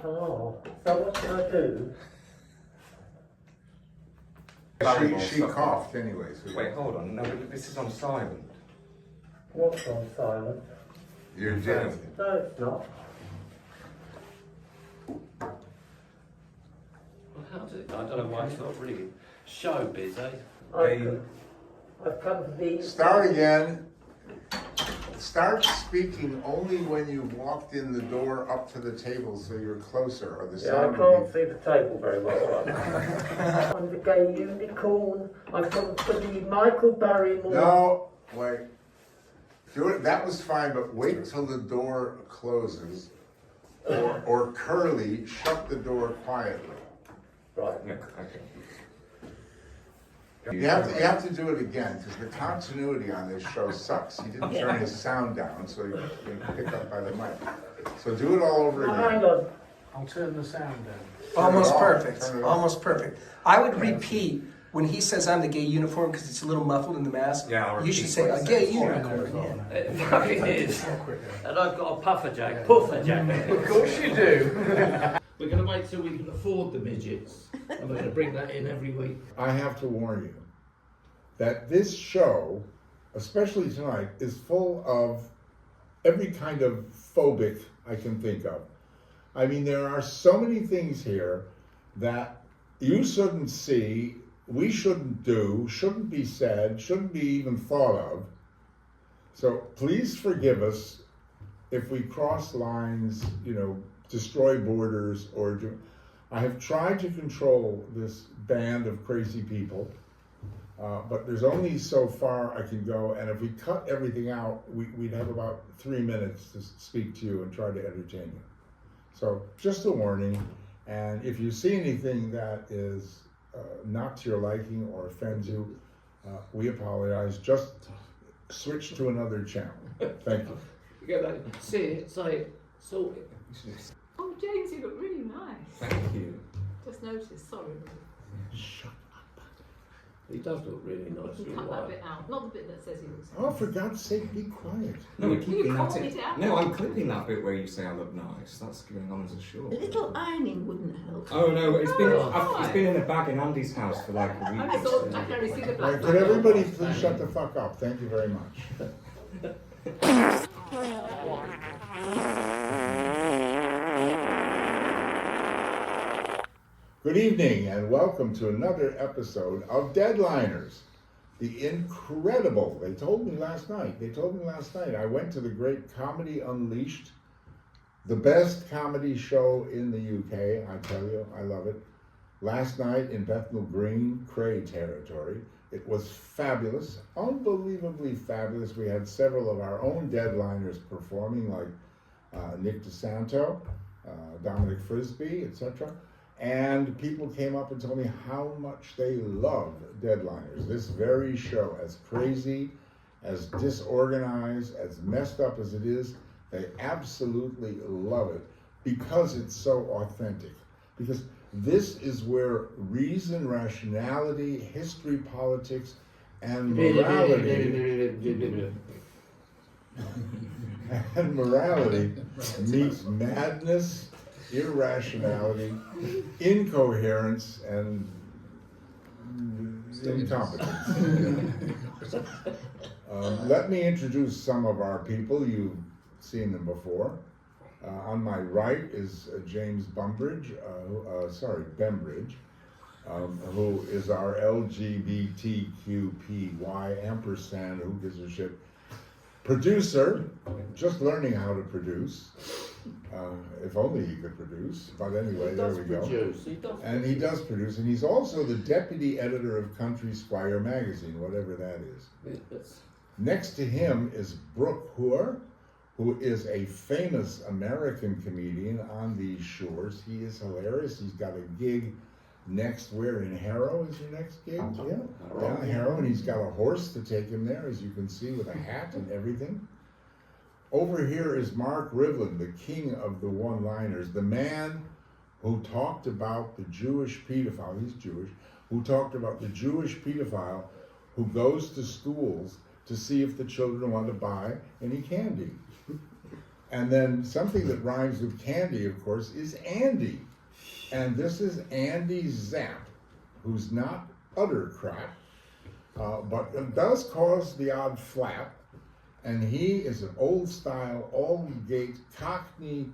Oh, so what should I do? She coughed anyway. So Wait, hold on. No, this is on silent. What's on silent? You're dead. No, it's not. Well, how's it? I don't know why it's not ringing. Showbiz, eh? I've come to the... Start again. Start speaking only when you've walked in the door up to the table so you're closer, or the Yeah, I sound can't will be... see the table very well. I'm the gay unicorn. I've come to the Michael Barrymore. No, wait. Do it. That was fine, but wait till the door closes. Or Curly, shut the door quietly. Right. Yeah, okay. You have to do it again, because the continuity on this show sucks. He didn't turn his sound down, so you can pick up by the mic. So do it all over Oh, again. hang on. I'll turn the sound down. Almost Turn it off. perfect. Turn it off. Almost perfect. I would repeat when he says I'm the gay uniform because it's a little muffled in the mask. Yeah, I'll you should repeat say what a he gay says. unicorn. Yeah. It fucking is. And I've got a puffer jack. Puffer jacket. Of course you do. We're going to wait till we can afford the midgets, and we're going to bring that in every week. I have to warn you that this show, especially tonight, is full of every kind of phobic I can think of. I mean, there are so many things here that you shouldn't see, we shouldn't do, shouldn't be said, shouldn't be even thought of. So please forgive us if we cross lines, destroy borders, or do. I have tried to control this band of crazy people. But there's only so far I can go, and if we cut everything out, we'd have about 3 minutes to speak to you and try to entertain you. So just a warning, and if you see anything that is not to your liking or offends you, we apologize. Just switch to another channel. Thank you. You go back, see it, say it, sort it. Oh, James, you look really nice. Thank you. Just noticed, sorry. Shut He does look really nice. You can cut that bit out, not the bit that says he looks Oh, for God's sake, be quiet. No, we're You keeping that called in. it out. No, I'm clipping that bit where you say I look nice. That's going on as a short. A little ironing wouldn't help. Oh no, it's been Oh, it's been in a bag in Andy's house for like a week. I thought I can only see the black. Right, could everybody please shut the fuck up? Thank you very much. Good evening and welcome to another episode of Deadliners. The incredible, they told me last night, I went to the great Comedy Unleashed, the best comedy show in the UK, I tell you, I love it. Last night in Bethnal Green, Cray territory. It was fabulous, unbelievably fabulous. We had several of our own Deadliners performing, like Nick DeSanto, Dominic Frisby, etc. And people came up and told me how much they love Deadliners. This very show, as crazy, as disorganized, as messed up as it is, they absolutely love it because it's so authentic. Because this is where reason, rationality, history, politics, and morality meets madness, irrationality, incoherence, and incompetence. Let me introduce some of our people. You've seen them before. On my right is James Bembridge, who is our LGBTQPY ampersand, who gives a shit, producer, just learning how to produce. If only he could produce, but anyway, there we go. And he does produce, and he's also the deputy editor of Country Squire magazine, whatever that is. Next to him is Brooke Hoare, who is a famous American comedian on these shores. He is hilarious. He's got a gig next, where in Harrow is your next gig? Yeah, down Harrow, and he's got a horse to take him there, as you can see, with a hat and everything. Over here is Mark Rivlin, the king of the one-liners, the man who talked about the Jewish pedophile, he's Jewish, who talked about the Jewish pedophile who goes to schools to see if the children want to buy any candy. And then something that rhymes with candy, of course, is Andy. And this is Andy Zapp, who's not utter crap, but does cause the odd flap. And he is an old-style, all-gate, Cockney,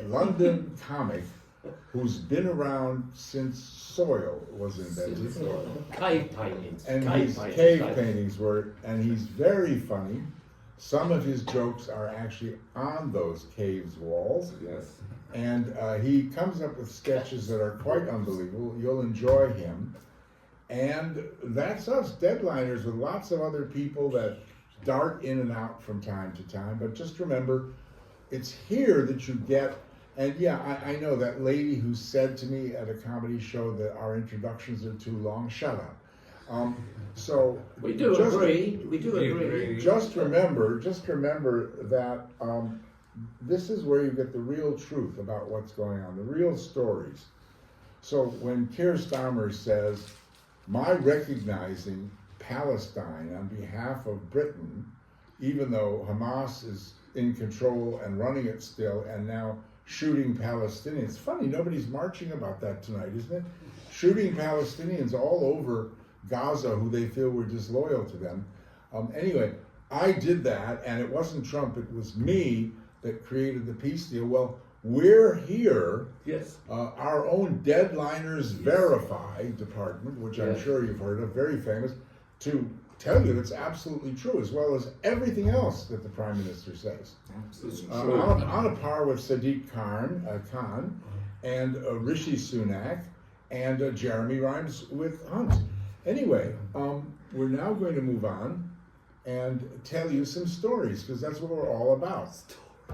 London comic who's been around since soil was invented. Cave paintings. And his cave paintings were, and he's very funny. Some of his jokes are actually on those caves' walls. Yes. And he comes up with sketches that are quite unbelievable. You'll enjoy him. And that's us, Deadliners, with lots of other people that dart in and out from time to time. But just remember, it's here that you get, and yeah, I know that lady who said to me at a comedy show that our introductions are too long. Shut up. So We do agree. We do agree. just remember that this is where you get the real truth about what's going on, the real stories. So when Keir Starmer says, my recognizing Palestine on behalf of Britain, even though Hamas is in control and running it still and now shooting Palestinians. It's funny, nobody's marching about that tonight, isn't it? Shooting Palestinians all over Gaza who they feel were disloyal to them. Anyway, I did that, and it wasn't Trump, it was me that created the peace deal. Well, we're here, Yes. our own Deadliners Verify department, which I'm sure you've heard of, very famous, to tell you it's absolutely true, as well as everything else that the Prime Minister says. Absolutely. On a par with Sadiq Khan and Rishi Sunak and Jeremy rhymes with Hunt. Anyway, we're now going to move on and tell you some stories, because that's what we're all about.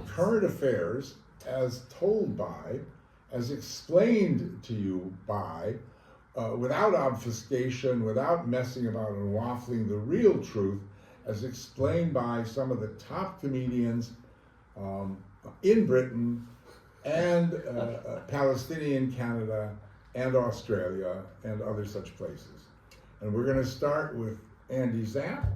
Current affairs as told by, as explained to you by, without obfuscation, without messing about and waffling, the real truth as explained by some of the top comedians in Britain and Palestinian Canada and Australia and other such places. And we're going to start with Andy Zapp,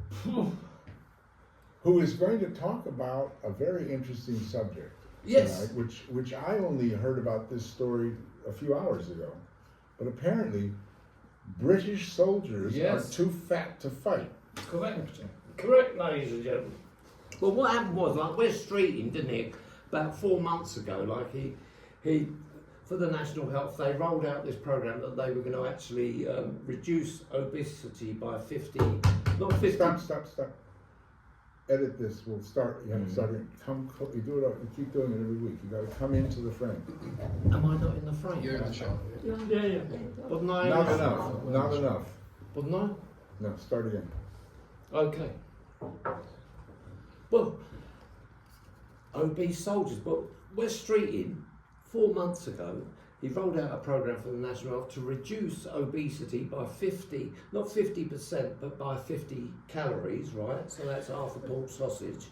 who is going to talk about a very interesting subject Yes. tonight, which I only heard about this story a few hours ago. But apparently, British soldiers Yes. are too fat to fight. Correct. Correct, ladies and gentlemen. Well, what happened was, like, Wes Streeting, didn't he, about 4 months ago, like, he for the National Health, they rolled out this program that they were going to actually reduce obesity by 50, not 50. Stop. Edit this. We'll start. You have to start it. You do it. You keep doing it every week. You got to come into the frame. Am I not in the frame? You're in the show. Yeah. Wasn't I? Not enough. Not enough. Wasn't I? No. Start again. Okay. Well, obese soldiers. But Wes Streeting, 4 months ago, he rolled out a program for the National Health to reduce obesity by 50, not 50%, but by 50 calories, right? So that's half a pork sausage.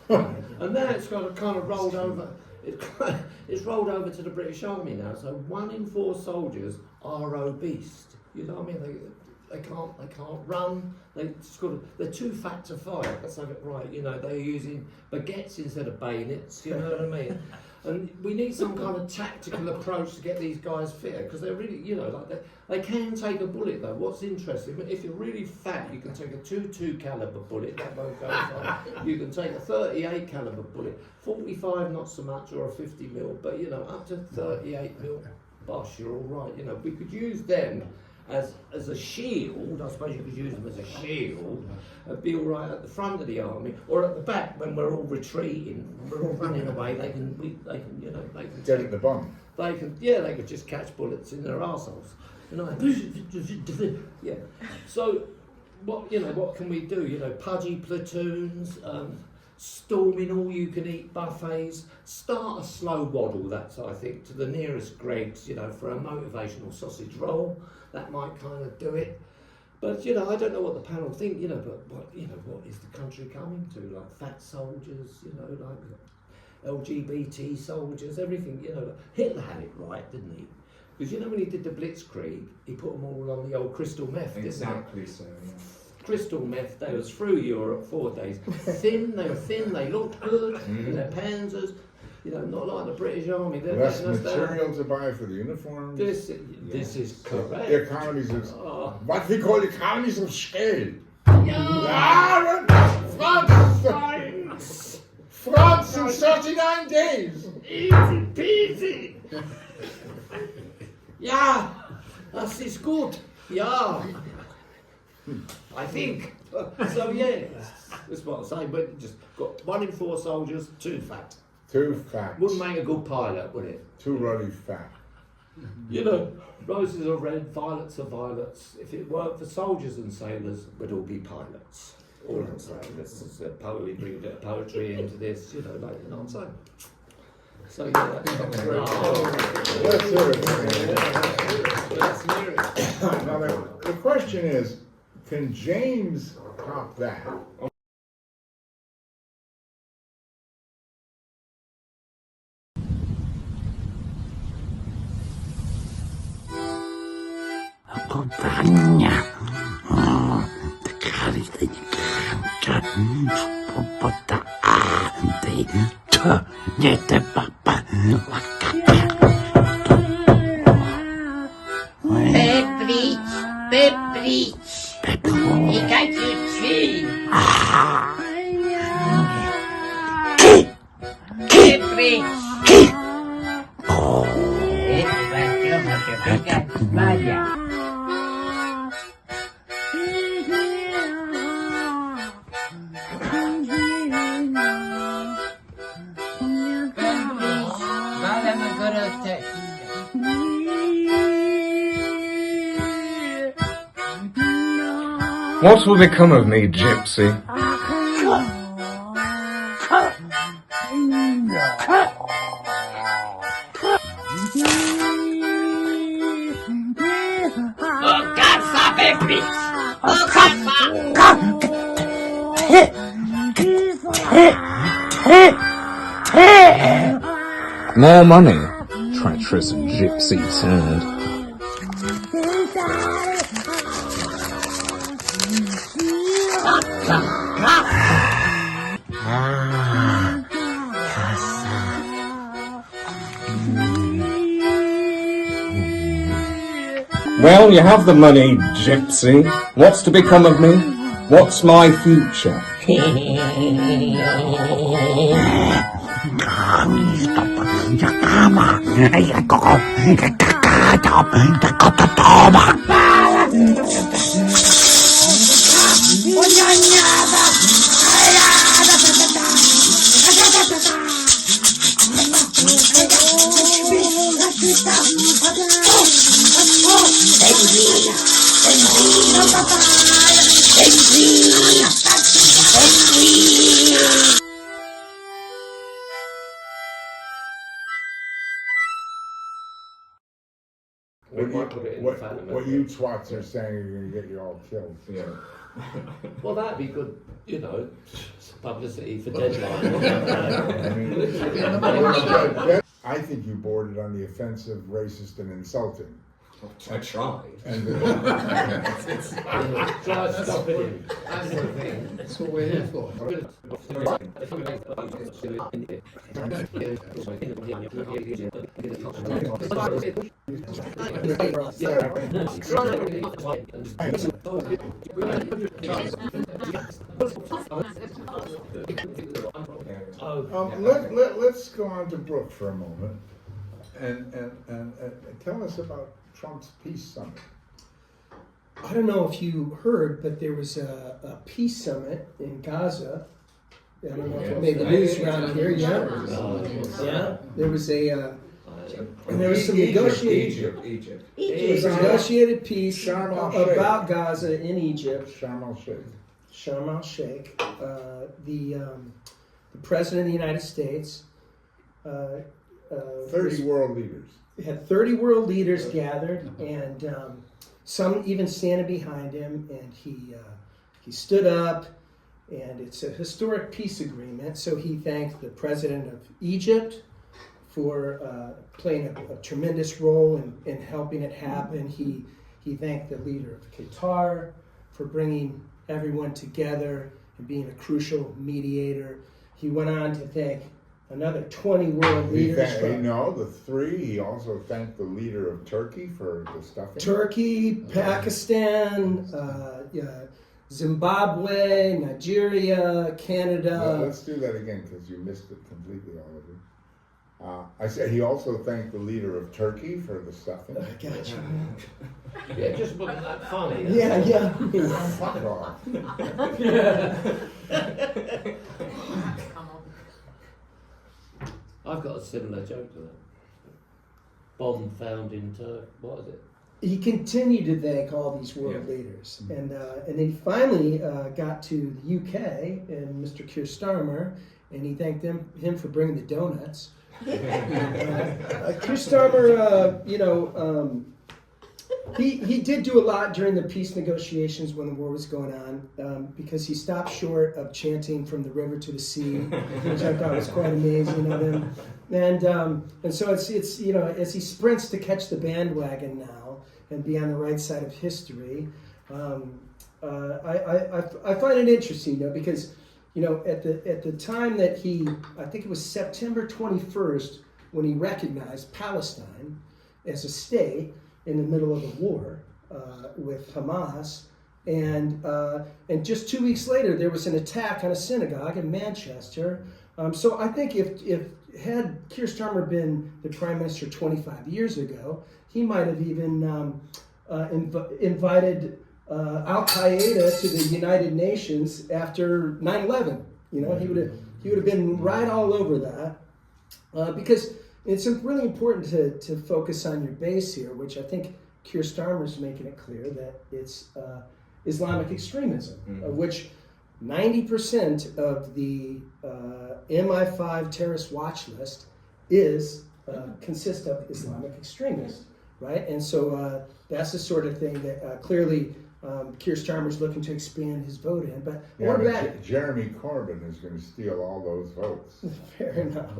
And now it's kind of rolled over. It's rolled over to the British Army now. So 1 in 4 soldiers are obese. You know what I mean? They can't run. They're too fat to fight. Let's have it right. You know, they're using baguettes instead of bayonets. You know what I mean? And we need some kind of tactical approach to get these guys fitter, because they're really, you know, like they can take a bullet though. What's interesting, if you're really fat, you can take a 22 caliber bullet, that won't go far. You can take a 38 caliber bullet, 45 not so much, or a 50 mil, but you know, up to 38 mil, bosh, you're all right. You know, we could use them as a shield. I suppose you could use them as a shield and be all right at the front of the army, or at the back when we're all retreating, we're all running away. They can Get in the bum. they could just catch bullets in their arseholes. You know, yeah. So what can we do? You know, pudgy platoons. storming all-you-can-eat buffets. Start a slow waddle, that's, I think, to the nearest Greggs, for a motivational sausage roll. That might kind of do it. But, I don't know what the panel think, but what is the country coming to? Like fat soldiers, like LGBT soldiers, everything, Hitler had it right, didn't he? Because when he did the Blitzkrieg, he put them all on the old crystal meth, didn't he? Exactly so, yeah. Crystal meth, they was through Europe 4 days. They were thin, they looked good, in their panzers, not like the British Army. They're Less letting us down. material to buy for the uniforms. This is correct. The economies of Oh. what we call economies of scale. Yeah. France in 39 days. Easy peasy. Yeah, das ist gut. Yeah. I think. So yeah, that's what I'm saying. But just got 1 in 4 soldiers, too fat. Too fat. Wouldn't make a good pilot, would it? Too ruddy fat. Roses are red, violets are violets. If it worked for soldiers and sailors, we'd all be pilots. All I'm saying. This is a poetry, bring a bit of poetry into this, you know what I'm saying. So yeah, that's great. Let's hear it. Let's hear it. Now the question is, can James top that? Компания. Такая свобода. Ты не ты папа. Пеприч. И как учи. Пеприч. Madame Groteska. What will become of me, gypsy? More money, treacherous gypsy turd. Well, you have the money, gypsy. What's to become of me? What's my future? What you twats are saying are going to get you all killed. Yeah. Well, that'd be good, publicity for Deadline. I think you boarded on the offensive, racist, and insulting. I tried. And Try stopping him. That's the thing. That's what we're here for. let's go on to Brooke for a moment and tell us about Trump's peace summit. I don't know if you heard, but there was a peace summit in Gaza. I don't know if it made the news around here. Yeah, there was and there was some negotiated. Egypt. There was a negotiated peace Sharm el-Sheikh. about Gaza in Egypt. Sharm el-Sheikh. Sharm el-Sheikh. the President of the United States. 30 world leaders. We had 30 world leaders gathered, and some even standing behind him, and he stood up, and it's a historic peace agreement. So he thanked the President of Egypt for playing a tremendous role in helping it happen. He thanked the leader of Qatar for bringing everyone together and being a crucial mediator. He went on to thank another 20 world leaders. The 3. He also thanked the leader of Turkey for the stuffing. Turkey, Pakistan, Zimbabwe, Nigeria, Canada. Well, let's do that again because you missed it completely, all of you. I said he also thanked the leader of Turkey for the stuffing. I got you. Yeah, just wasn't that funny. Yeah. Fuck off. I've got a similar joke to that. Bomb found in Turkey. What is it? He continued to thank all these world leaders, and then he finally got to the UK and Mr. Keir Starmer, and he thanked him for bringing the donuts. Keir Starmer, he did do a lot during the peace negotiations when the war was going on, because he stopped short of chanting "From the river to the sea," which I thought was quite amazing of him. And so it's as he sprints to catch the bandwagon now and be on the right side of history, I find it interesting, because at the time that I think it was September 21st when he recognized Palestine as a state in the middle of a war with Hamas, and just 2 weeks later there was an attack on a synagogue in Manchester. So I think if had Keir Starmer been the prime minister 25 years ago, he might have even invited Al Qaeda to the United Nations after 9/11. He would have been right all over that, because it's really important to focus on your base here, which I think Keir Starmer is making it clear that it's Islamic extremism, of which 90% of the MI5 terrorist watch list consists of Islamic extremists, right? And so that's the sort of thing that clearly Keir Starmer's looking to expand his vote in. But Jeremy Corbyn is going to steal all those votes. Fair enough.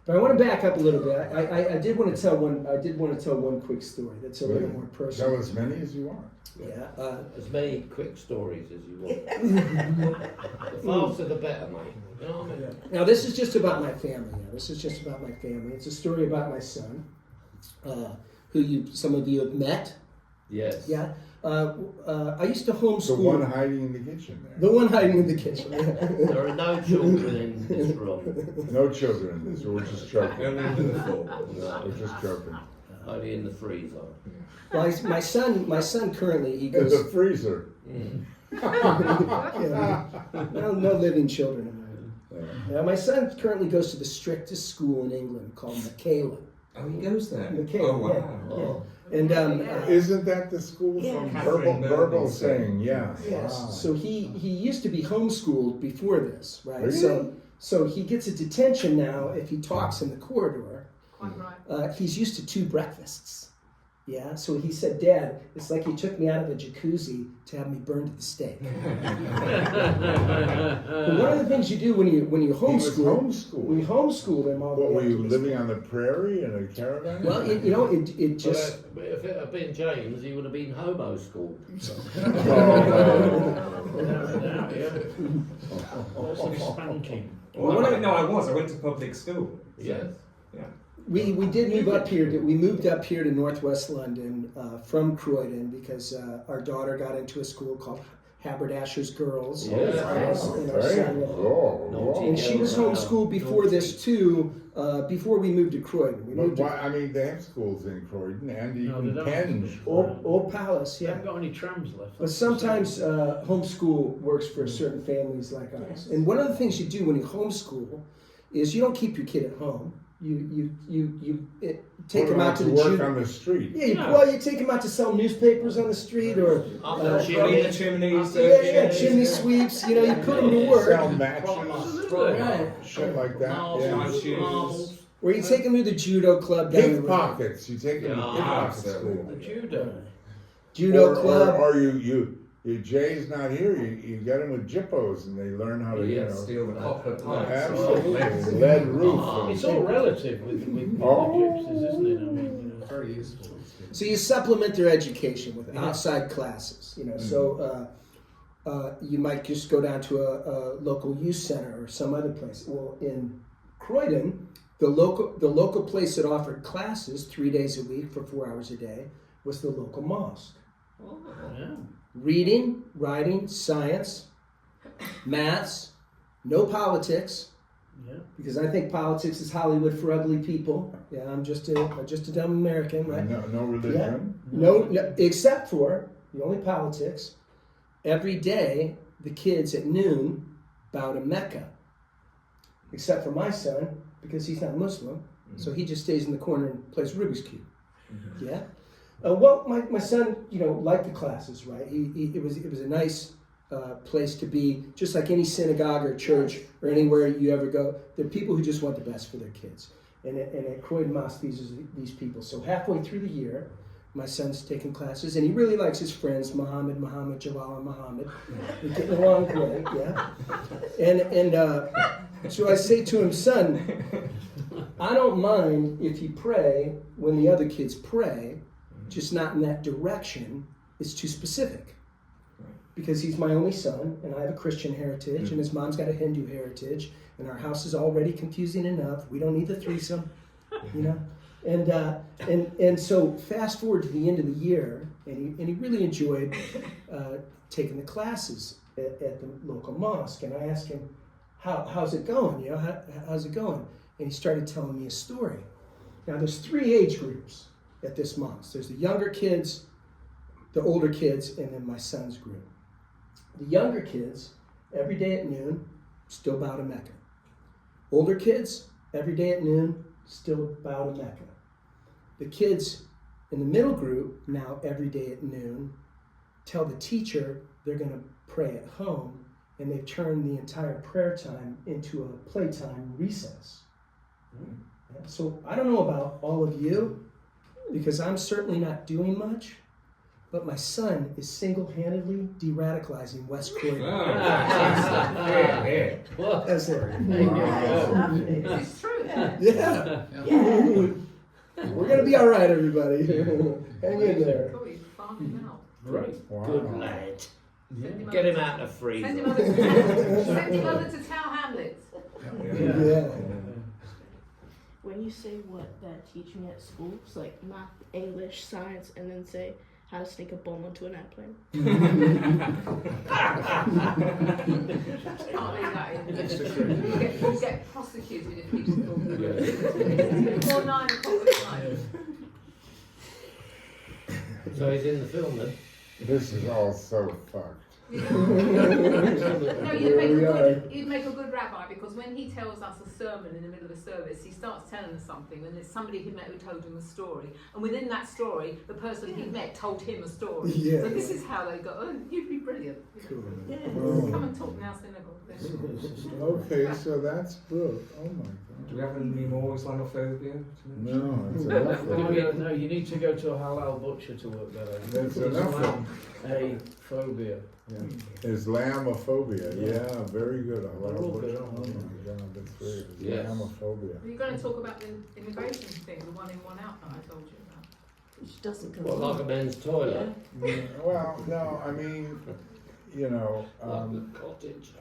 But I want to back up a little bit. I did want to tell one quick story that's a little more personal. Tell as many as you want. Yeah. As many quick stories as you want. The faster the better, mate. You know what I mean? Now this is just about my family. It's a story about my son, who some of you have met. Yes. Yeah. I used to homeschool. The one hiding in the kitchen there. The one hiding in the kitchen. Yeah. There are no children in this room. No children in this. We're just joking. Only in the floor. We're just joking. Only in the freezer. Well, my son currently he There's goes. a freezer. No living children in there. Now my son currently goes to the strictest school in England called Michaela. Oh, he goes there? Michaela, Oh, wow. yeah. And Isn't that the school from Verbal saying? Yeah. yes. Wow. So he used to be homeschooled before this, right? Really? So he gets a detention now if he talks in the corridor. Quite right. He's used to 2 breakfasts. Yeah, so he said, "Dad, it's like you took me out of a jacuzzi to have me burned at the stake." But one of the things you do when you homeschool, we homeschool them all the way. What, were you up to living on the prairie in a caravan? Well, it just. Well, if it had been James, he would have been homo-schooled. Spanking. Well, I was. I went to public school. So, Yes. Yeah. We did move up here. We moved up here to Northwest London from Croydon because our daughter got into a school called Haberdasher's Girls. Yes. And our son- Oh, and she was homeschooled before this too. Before we moved to Croydon, we moved to they have schools in Croydon and No, even they don't. Penge. Old Palace. They Yeah. haven't got any trams left. But sometimes homeschool works for certain families like us. And one of the things you do when you homeschool is you don't keep your kid at home. take them out to the work judo. on the street. Yeah, well, you take them out to sell newspapers on the street, or Chimney, chimneys, chimney sweeps. You know, you put them to work. Sell matches, Right. shit like that. Marbles, Yeah. marbles. Or you take them to the judo club down the road. Pickpockets. You take them to pickpocket absolutely. school. Judo. Judo club. Or you Jay's not here. You get them with jippos, and they learn how to steal the copper pipes. Absolutely, lead roof. It's all relative with gypsies, isn't it? I mean, Very useful. So you supplement their education with outside classes. You know, so you might just go down to a local youth center or some other place. Well, in Croydon, the local place that offered classes 3 days a week for 4 hours a day was the local mosque. yeah. Reading, writing, science, maths, no politics, Yeah. because I think politics is Hollywood for ugly people. Yeah, I'm just a dumb American, right? No religion. No, except for the only politics. Every day, the kids at noon bow to Mecca, except for my son, because he's not Muslim, so he just stays in the corner and plays Rubik's Cube. Yeah. Well, my son, liked the classes, right? It was a nice place to be, just like any synagogue or church or anywhere you ever go. There are people who just want the best for their kids. And at Croydon Mosque, these people. So halfway through the year, my son's taking classes, and he really likes his friends, Muhammad, Jalal, and Muhammad. They're getting along great, yeah? And so I say to him, son, I don't mind if you pray when the other kids pray, just not in that direction. It's too specific. Because he's my only son, and I have a Christian heritage, and his mom's got a Hindu heritage, and our house is already confusing enough. We don't need the threesome, And so fast forward to the end of the year, and he really enjoyed taking the classes at the local mosque. And I asked him, how's it going? How's it going? And he started telling me a story. Now there's 3 age groups at this mosque. There's the younger kids, the older kids, and then my son's group. The younger kids, every day at noon, still bow to Mecca. Older kids, every day at noon, still bow to Mecca. The kids in the middle group, now every day at noon, tell the teacher they're going to pray at home, and they've turned the entire prayer time into a playtime recess. Yeah, so I don't know about all of you, because I'm certainly not doing much, but my son is single-handedly de-radicalizing West Croydon. That's it. It's true. Yeah. We're going to be all right, everybody. Hang in there. Cool, he's farming out. Great. Wow. Good lad. Send him Get him over out of the freezer. Send him over to Tower Hamlets. Yeah. When you say what they're teaching at school, it's like math, English, science, and then say how to sneak a bomb onto an airplane. Can't leave that in. You'll get prosecuted if you just talk about it. Before 9 o'clock at night. So he's in the film then? This is all so fucked. No, you'd make a good rabbi, because when he tells us a sermon in the middle of a service, he starts telling us something, and there's somebody he met who told him a story, and within that story, the person he met told him a story. Yeah. So this is how they got. Oh, you'd be brilliant. Cool. Come and talk now, synagogue. Okay, so that's good. Oh my God. Do we have any more Islamophobia? No, it's enough. No, you need to go to a halal butcher to work that out. That's enough. A phobia. Islamophobia, yeah, very good. I love all it. good, Oh aren't they? my God, that's great. Yes. Islamophobia. Are you going to talk about the immigration thing, the one in, one out that I told you about? Which doesn't go Well, like a men's toilet. Well, no, I mean, Like a cottage.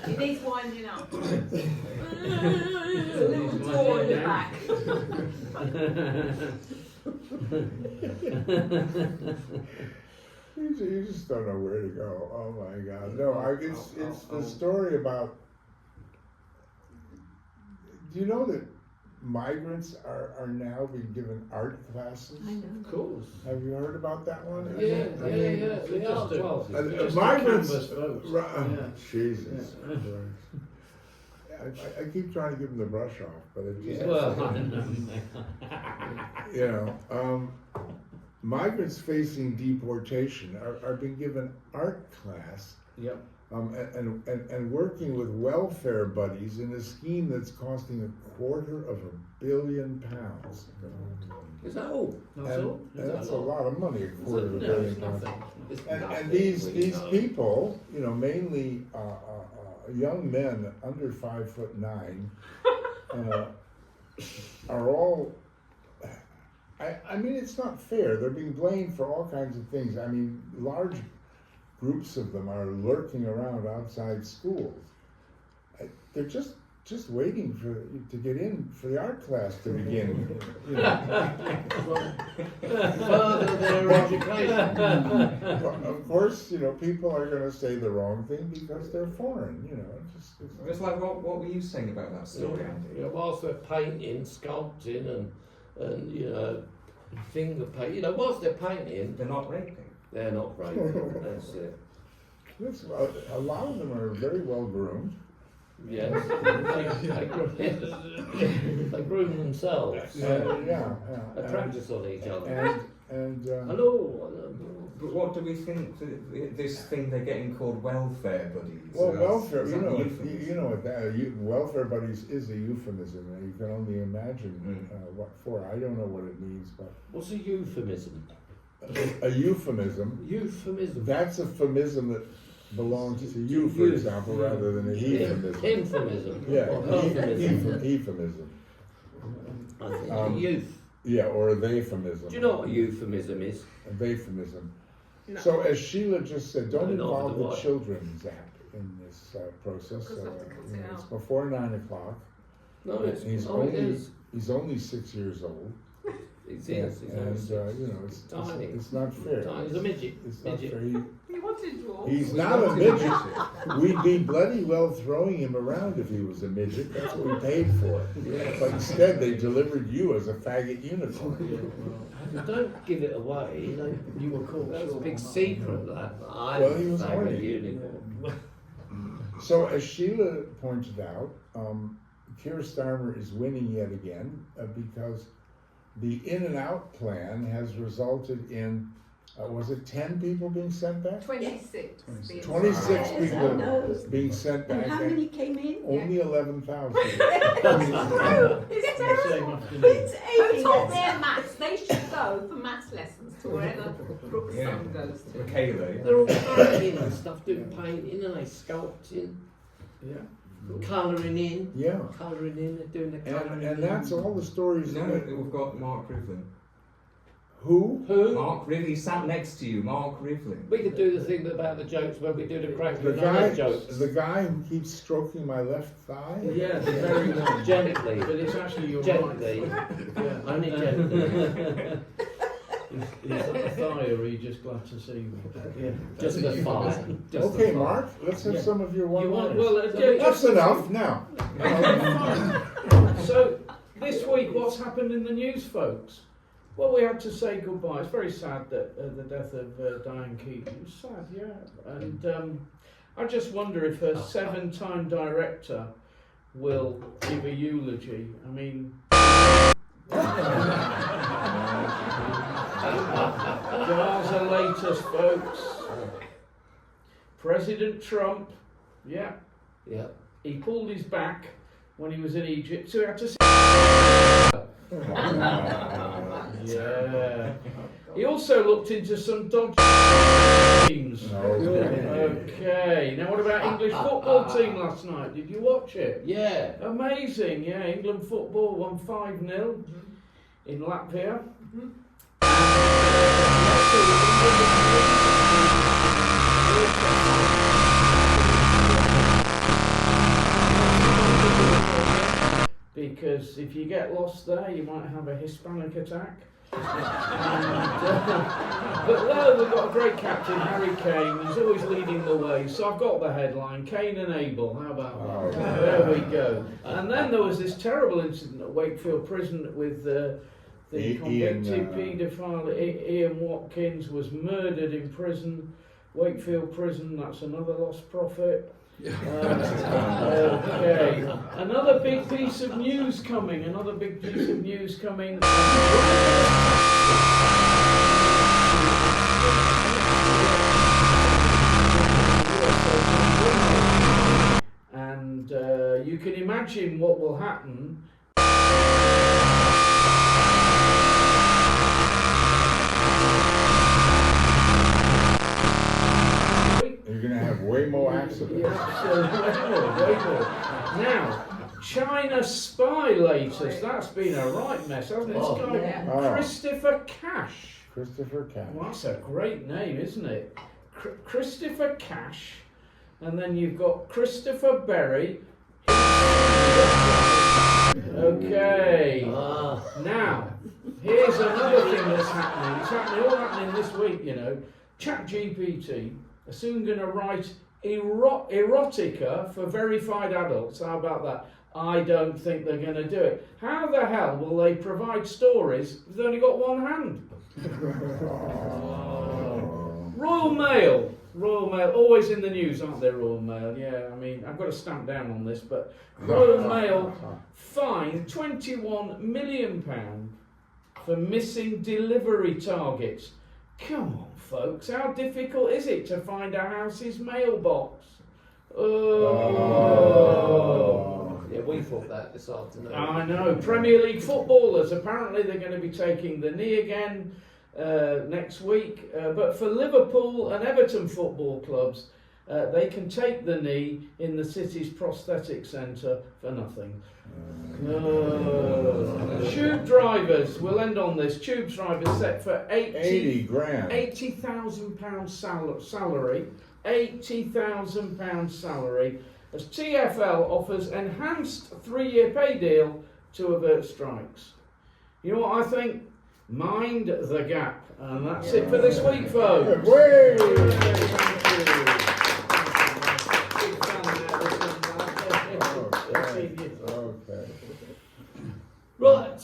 He needs winding up. There's a little door in the back. you just don't know where to go. Oh my God. No, it's the story about, do you know that migrants are now being given art classes. I know. Of course. Have you heard about that one? Yeah. They're just a- just a Migrants. canvas vote. Oh, Yeah. Jesus. Yeah. I keep trying to give them the brush off, but it just, Well, you know, migrants facing deportation are being given art class. Yep. And working with welfare buddies in a scheme that's costing £250 million. is that all? That's all? And that's a lot of money, £250 No, it's million. nothing. It's And nothing, these really, these no. people, you know, mainly young men under 5'9", are all. I mean, it's not fair. They're being blamed for all kinds of things. I mean, large groups of them are lurking around outside schools. They're just waiting to get in for the art class to begin. You know. Further their education. But of course, you know, people are going to say the wrong thing because they're foreign. You know, It's like what were you saying about that story, Andy? You know, whilst they're painting, sculpting, and you know, finger paint. You know, whilst they're painting, They're not raping. they're not raping. That's it. a lot of them are very well groomed. Yes, they groom themselves. They practice on each other. And Hello. But what do we think this thing they're getting called welfare buddies? well, That's- welfare. is You that know, euphemism? you know what welfare buddies is a euphemism, and you can only imagine what for. I don't know what it means, but What's a euphemism? a euphemism. Euphemism. That's a phemism that belongs to you, for example, rather than a euphemism. Euphemism. Yeah, Or euphemism. euphemism. I think youth. Yeah, or a euphemism. Do you know what a euphemism is? A euphemism. No. So, as Sheila just said, don't No, involve no, the I- children, Zach, in this process. Because we have to cut You know, it it's out. before 9 o'clock. No, it's He's oh, it only is. he's only 6 years old, It's and yes. you know Tiny. it's not fair. Tiny. He's a midget. It's not Midget. fair. He wanted dwarf. He's not a midget. We'd be bloody well throwing him around if he was a midget. That's what we paid for. But instead, they delivered you as a faggot unicorn. Don't give it away. You were caught. That's a short big on that secret. That I'm Well, he was a horny. unicorn. So, as Sheila pointed out, Keir Starmer is winning yet again because the in and out plan has resulted in, was it 10 people being sent back? 26. 26 Yes, I people know. being sent back. And how many came in? Only 11,000. It's the terrible. same afternoon. It's Who aiming taught at their maths? They should go for maths lessons to wherever Brooke's Yeah. son goes to. Michaela, yeah. They're all painting and stuff, doing painting and they sculpting, Yeah. colouring in. Yeah. Colouring in, they're doing the colouring in. And that's all the stories. No, that- we've got Mark Rivlin. Who? Who? Mark Rivlin sat next to you, Mark Rivlin. We could do the thing about the jokes where we do the The crackling guy, jokes. the guy who keeps stroking my left thigh? Yeah, the very one. Gently. But it's actually your Gently. right. Yeah. Only gently. Is that a thigh or are you just glad to see me? Yeah, just the thigh. Just Okay, the thigh. Mark, let's have Yeah. some of your You want, one-liners. well, That's enough, now. So, this week, what's happened in the news, folks? Well, we had to say goodbye. It's very sad that the death of Diane Keaton. It's sad, yeah. And I just wonder if her 7-time director will give a eulogy. I mean, Gaza latest, folks. President Trump, yeah, Yeah. he pulled his back when he was in Egypt, so he had to. Yeah. He also looked into some dodgy teams. Okay. Now, what about English football team last night? Did you watch it? Yeah. Amazing. Yeah, England football won 5-0 in Latvia. Because if you get lost there, you might have a Hispanic attack. But no, we've got a great captain, Harry Kane. He's always leading the way. So I've got the headline, Kane and Abel. How about that? There we go. And then there was this terrible incident at Wakefield Prison with the convicted paedophile Ian Watkins was murdered in prison. Wakefield Prison, that's another lost prophet. Okay. Another big piece of news coming. And you can imagine what will happen. You're going to have way more accidents. Yeah, way more. Now, China spy latest. That's been a right mess, hasn't it? This guy, Christopher Cash. Christopher Cash. Well, that's a great name, isn't it? Christopher Cash. And then you've got Christopher Berry. Okay. Now, here's another thing that's happening. It's all happening this week, you know. ChatGPT are soon going to write erotica for verified adults. How about that? I don't think they're going to do it. How the hell will they provide stories if they've only got one hand? Royal Mail, always in the news, aren't they, Royal Mail? Yeah, I mean, I've got to stamp down on this, but Royal Mail fined £21 million for missing delivery targets. Come on, folks, how difficult is it to find a house's mailbox? Yeah, we thought that this afternoon. I know. Premier League footballers, apparently they're going to be taking the knee again next week. But for Liverpool and Everton football clubs, they can take the knee in the city's prosthetic centre for nothing. Tube drivers, we'll end on this. Tube drivers set for 80 grand. £80,000 salary. £80,000 salary. As TfL offers enhanced 3-year pay deal to avert strikes. You know what I think? Mind the gap. And that's it for this week, folks. Okay. Right.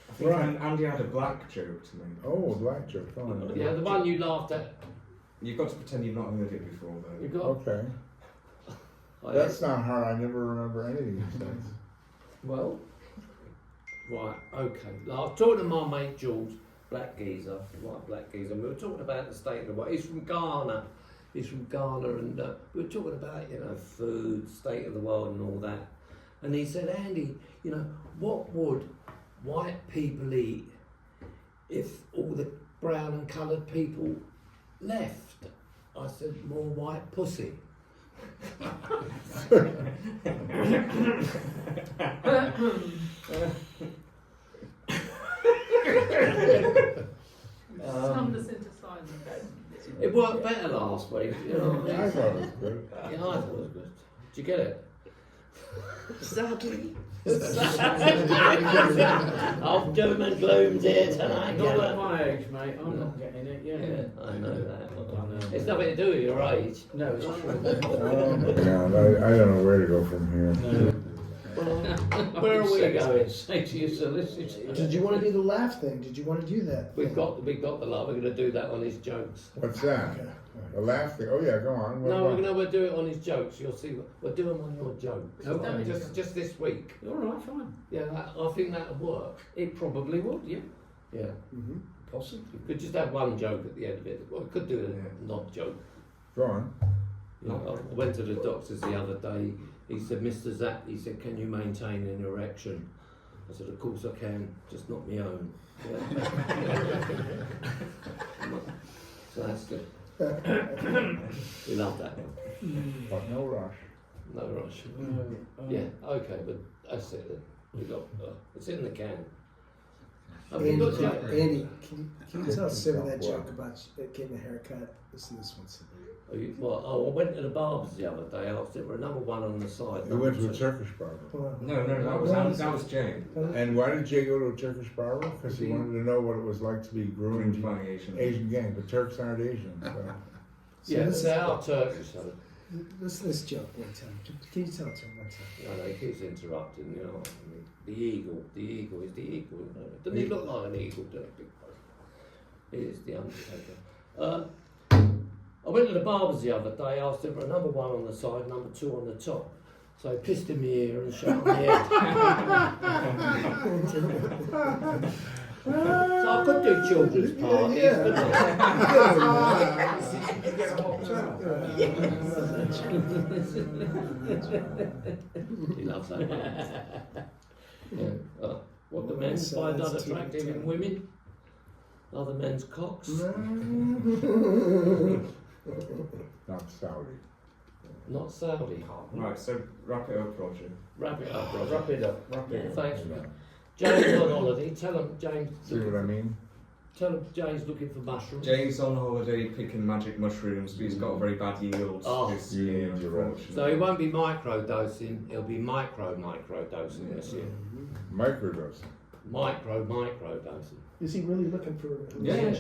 I think Andy had a black joke to make. Oh, a black joke. Oh, no. Yeah, the one you laughed at. You've got to pretend you've not heard it before, though. You got. Okay. That's not hard. I never remember anything he says. Well. Right. Okay. I was talking to my mate Jules, black geezer, white black geezer. And we were talking about the state of the world. He's from Ghana. And we were talking about, food, state of the world and all that. And he said, Andy, what would white people eat if all the brown and coloured people left? I said, more white pussy. Stunned us into silence. It worked better last week. I thought it was good. Yeah, I thought it was good. Did you get it? Sadly. Of doom and gloom here tonight. Not at my age, mate. I'm not getting it yet. Yeah, I know that. It's nothing to do with your age. No, it's true. Oh, God, I don't know where to go from here. No. Where are we going? Say to your solicitor. Did you want to do the laugh thing? Did you want to do that? We've got the laugh. We're going to do that on his jokes. What's that? The last thing. Oh, yeah, go on. We'll do it on his jokes. You'll see. We'll do them on your jokes. Okay. Just this week. All right, fine. Yeah, I think that'll work. It probably would, yeah. Yeah. Mm-hmm. Possibly. We could just have one joke at the end of it. Well, we could do a knob joke. Go on. I went to the doctors the other day. He said, Mr. Zapp, he said, can you maintain an erection? I said, of course I can, just not my own. Yeah. So that's good. We love that one. But no rush. No rush. Yeah, okay, but that's it then. We got it's in the can. Andy, can you tell Sarah that joke about getting a haircut? Listen to this one, Sarah. I went to the barber's the other day. I asked him for a number one on the side. You went to a Turkish barber. No, that was Jay. And why did Jay go to a Turkish barber? Because he wanted to know what it was like to be groomed by Asian. Asian gang, but Turks aren't Asian. So. Yeah, they are Turkish. So. Listen to this joke one time. Can you tell it to him one time? No, he keeps interrupting. You know, I mean, the eagle is the eagle. You know? Doesn't he look like an eagle? He is the Undertaker. I went to the barber's the other day, asked him for a number one on the side, number two on the top. So he pissed in my ear and shut my head. So I could do children's parties, couldn't I? He loves that one. Yeah. What do men find unattractive in women? Other men's cocks? Not Saudi. Not Saudi. Right, so wrap it up, Roger. Wrap it up, Roger. Wrap it up. Thanks. James on holiday. Tell him, James. See what I mean? Tell him Jay's looking for mushrooms. Jay's on holiday picking magic mushrooms, but he's got a very bad yield this year, unfortunately. So he won't be micro-dosing, he'll be micro-dosing this year. Microdosing. Micro-dosing. Is he really looking for Yes.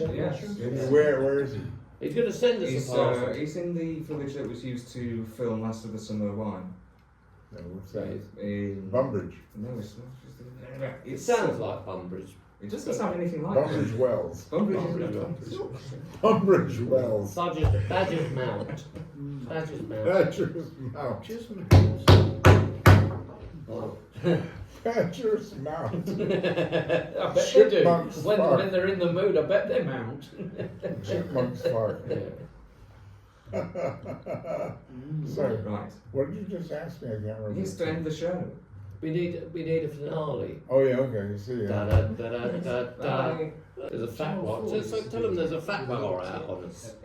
Where is he? He's going to send us a parcel. He's in the village that was used to film Last of the Summer Wine. No, what's that? In Bumbridge. No, it's not. It sounds like Bumbridge. It doesn't sound anything like Bumbridge it. Wells. Bumbridge Wells. Badger's Mount. Badger's Mount. Oh. Badger's Mount. I bet they do. When they're in the mood, I bet they mount. Chipmunk's Park. Sorry, right. What did you just ask me? I can't remember. He's to end the show. We need a finale. Oh yeah, okay. You see. Yeah. There's a fat one. So tell them there's a fat one out on us.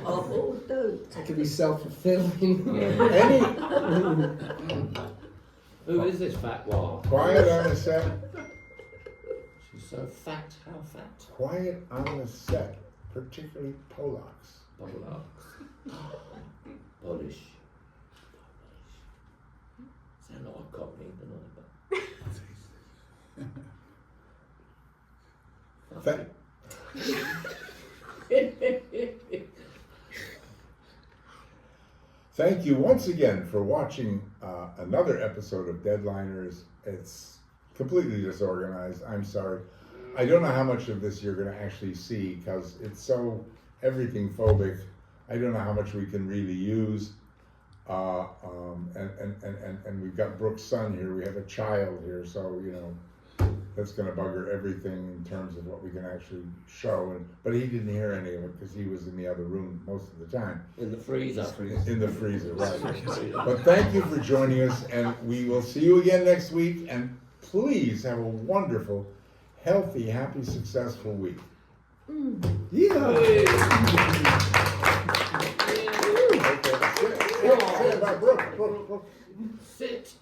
Oh, don't. It could be self-fulfilling. Who is this fat one? Quiet on the set. She's so fat. How fat? Quiet on the set, particularly Polacks. Polish. Sound like a cockney, Thank you once again for watching another episode of Deadliners. It's completely disorganized. I'm sorry. I don't know how much of this you're going to actually see because it's so everything phobic. I don't know how much we can really use. And we've got Brooke's son here. We have a child here, so you know that's going to bugger everything in terms of what we can actually show. But he didn't hear any of it because he was in the other room most of the time. In the freezer. In the freezer, right. But thank you for joining us, and we will see you again next week. And please have a wonderful, healthy, happy, successful week. Sit.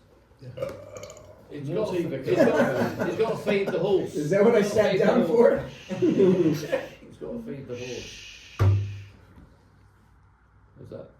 He's got to feed the horse. Is that what I sat down for? He's got to feed the horse. What's that?